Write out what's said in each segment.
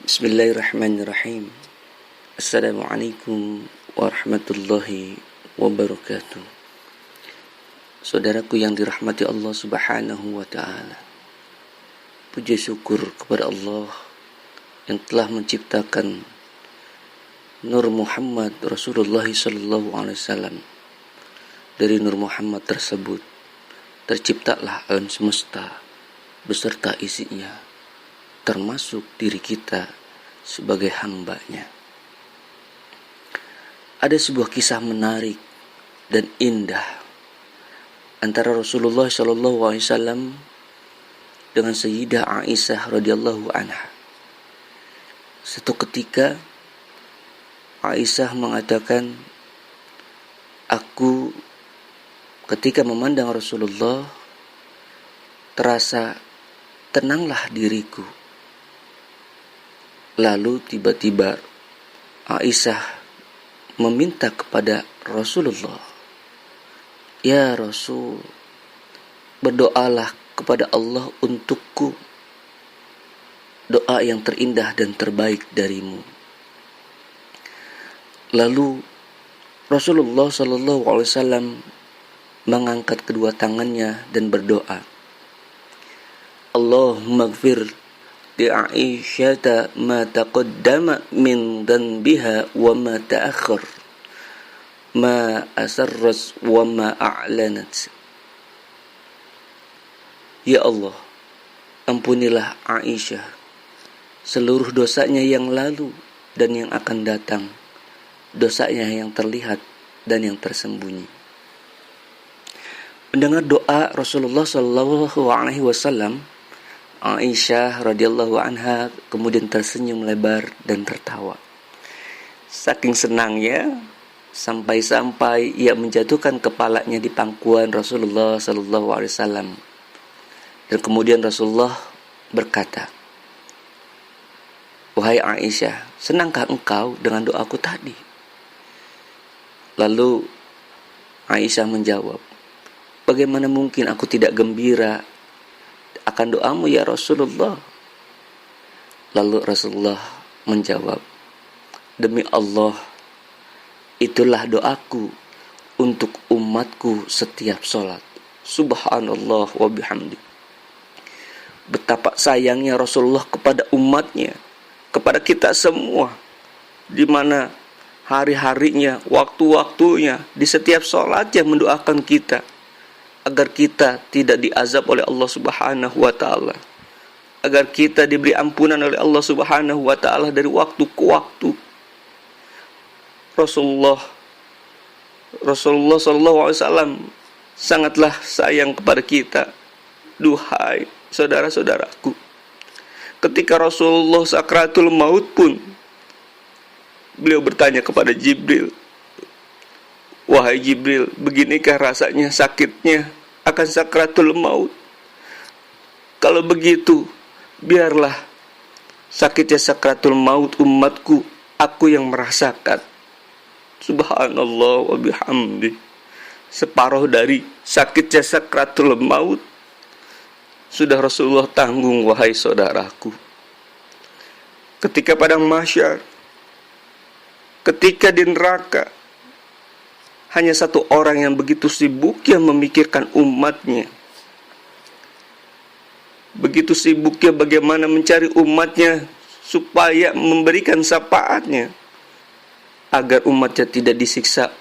Bismillahirrahmanirrahim. Assalamualaikum warahmatullahi wabarakatuh. Saudaraku yang dirahmati Allah Subhanahu wa ta'ala, puji syukur kepada Allah yang telah menciptakan Nur Muhammad Rasulullah sallallahu alaihi wasallam. Dari Nur Muhammad tersebut terciptalah alam semesta beserta isinya, termasuk diri kita sebagai hambanya. Ada sebuah kisah menarik dan indah antara Rasulullah SAW dengan Sayyidah Aisyah radhiyallahu anha. Suatu ketika Aisyah mengatakan, aku ketika memandang Rasulullah terasa tenanglah diriku. Lalu tiba-tiba Aisyah meminta kepada Rasulullah, ya Rasul, berdoalah kepada Allah untukku, doa yang terindah dan terbaik darimu. Lalu Rasulullah SAW mengangkat kedua tangannya dan berdoa, Allahumma gfir li Aisyata ma taqaddama min dhanbiha wa ma ta'akhkhar, ma asarras wa ma a'lanat. Ya Allah, ampunilah Aisyah seluruh dosanya yang lalu dan yang akan datang, dosanya yang terlihat dan yang tersembunyi. Mendengar doa Rasulullah SAW, Aisyah radhiyallahu anha kemudian tersenyum lebar dan tertawa. Saking senangnya sampai-sampai ia menjatuhkan kepalanya di pangkuan Rasulullah sallallahu alaihi wasallam. Dan kemudian Rasulullah berkata, wahai Aisyah, senangkah engkau dengan doaku tadi? Lalu Aisyah menjawab, bagaimana mungkin aku tidak gembira akan doamu ya Rasulullah? Lalu Rasulullah menjawab, demi Allah, itulah doaku untuk umatku setiap sholat. Subhanallah wa bihamdi. Betapa sayangnya Rasulullah kepada umatnya, kepada kita semua, di mana hari-harinya, waktu-waktunya, di setiap sholatnya mendoakan kita agar kita tidak diazab oleh Allah Subhanahu wa ta'ala, agar kita diberi ampunan oleh Allah Subhanahu wa ta'ala dari waktu ke waktu. Rasulullah SAW sangatlah sayang kepada kita. Duhai saudara-saudaraku, ketika Rasulullah sakratul maut pun, beliau bertanya kepada Jibril, wahai Jibril, beginikah rasanya sakitnya akan sakratul maut? Kalau begitu, biarlah sakitnya sakratul maut umatku, aku yang merasakan. Subhanallah wa bihamdi. Separuh dari sakitnya sakratul maut sudah Rasulullah tanggung, wahai saudaraku. Ketika padang mahsyar, ketika di neraka, hanya satu orang yang begitu sibuknya memikirkan umatnya, begitu sibuknya bagaimana mencari umatnya supaya memberikan syafaatnya agar umatnya tidak disiksa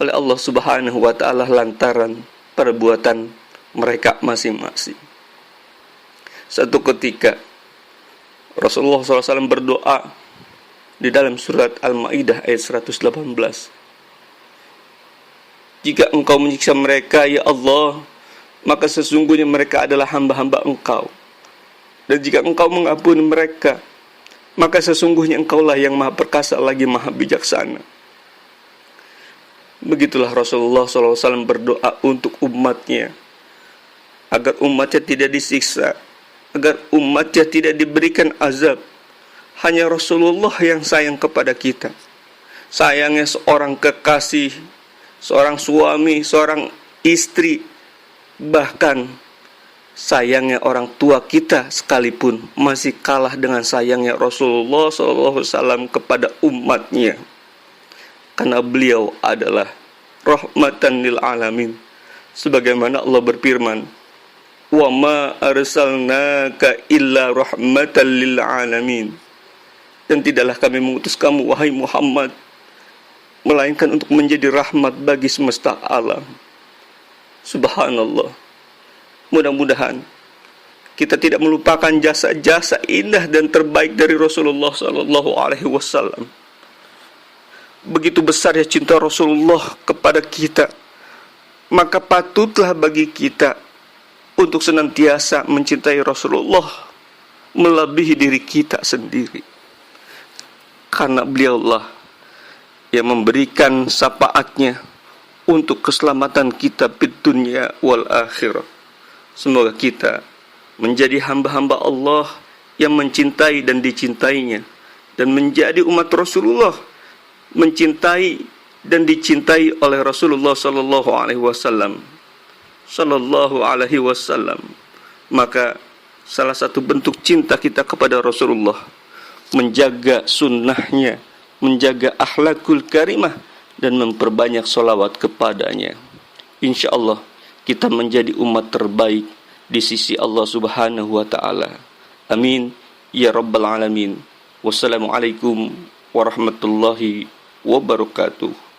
oleh Allah Subhanahu wa ta'ala lantaran perbuatan mereka masing-masing. Satu ketika Rasulullah SAW berdoa di dalam surat Al-Maidah ayat 118, jika engkau menyiksa mereka, ya Allah, maka sesungguhnya mereka adalah hamba-hamba engkau. Dan jika engkau mengampuni mereka, maka sesungguhnya engkaulah yang maha perkasa lagi maha bijaksana. Begitulah Rasulullah SAW berdoa untuk umatnya, agar umatnya tidak disiksa, agar umatnya tidak diberikan azab. Hanya Rasulullah yang sayang kepada kita. Sayangnya seorang kekasih, seorang suami, seorang istri, bahkan sayangnya orang tua kita sekalipun masih kalah dengan sayangnya Rasulullah SAW kepada umatnya. Karena beliau adalah rahmatan lil alamin. Sebagaimana Allah berfirman, "Wa ma arsalnaka illa rahmatan lil alamin." Dan tidaklah kami mengutus kamu, wahai Muhammad, melainkan untuk menjadi rahmat bagi semesta alam. Subhanallah. Mudah-mudahan kita tidak melupakan jasa-jasa indah dan terbaik dari Rasulullah sallallahu alaihi wasallam. Begitu besar ya cinta Rasulullah kepada kita, maka patutlah bagi kita untuk senantiasa mencintai Rasulullah melebihi diri kita sendiri. Karena beliaulah yang memberikan syafaatnya untuk keselamatan kita di dunia wal akhirah. Semoga kita menjadi hamba-hamba Allah yang mencintai dan dicintainya, dan menjadi umat Rasulullah, mencintai dan dicintai oleh Rasulullah sallallahu alaihi wasallam. Maka salah satu bentuk cinta kita kepada Rasulullah, menjaga sunnahnya, menjaga akhlakul karimah, dan memperbanyak sholawat kepadanya. InsyaAllah kita menjadi umat terbaik di sisi Allah Subhanahu wa ta'ala. Amin ya rabbal alamin. Wassalamualaikum warahmatullahi wabarakatuh.